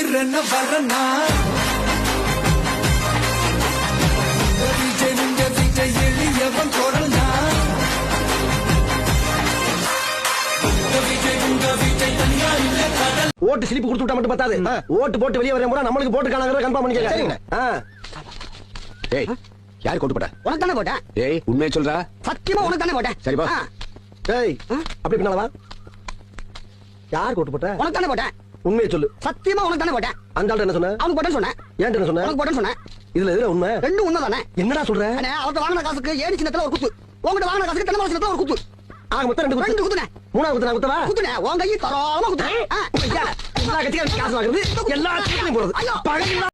திடீரென வரனா விஜய் எளியவன் குரல்னா ஓட்டு சிலிப்பு கொடுத்து விட்டா மட்டும் பத்தாது. ஓட்டு போட்டு வெளியே வர நம்மளுக்கு போட்டு காணாங்க கன்ஃபார்ம் பண்ணிக்கங்க. ஏய் யார் கோட்டு போட்ட? உனக்கு தானே போட்டேன். ஏய் உண்மையை சொல்றா? சத்தியமா உனக்கு தானே போட்டேன். சரிப்பா. ஏய் அப்படி பின்னாலவா? யார் கோட்டு போட்ட? உனக்கு தானே போட்டேன். உண்மையை சொல்லு. சத்தியமா உனக்கு தானே போட்டேன். அந்த ஆள் என்ன சொன்ன? அவனுக்கு போட்டேன்னு சொன்னேன். ஏன் என்ன சொன்ன? உனக்கு போட்டேன்னு சொன்னேன். இதுல எதுல உண்மை? ரெண்டும் உண்மை தானே. என்னடா சொல்ற? அவர்கிட்ட வாங்கின காசுக்கு ஏடி சின்னத்துல ஒரு குத்து, உங்ககிட்ட வாங்கின காசுக்கு தென்னை மரம் சின்னத்துல ஒரு குத்து. ஆக மொத்தம் ரெண்டு குத்துனே. மூணாவது குத்துனா குத்தவா? குத்துனே உன் கையை தரோமா குத்து. எல்லா கட்சியும் காசு வாங்குறது எல்லா போறது.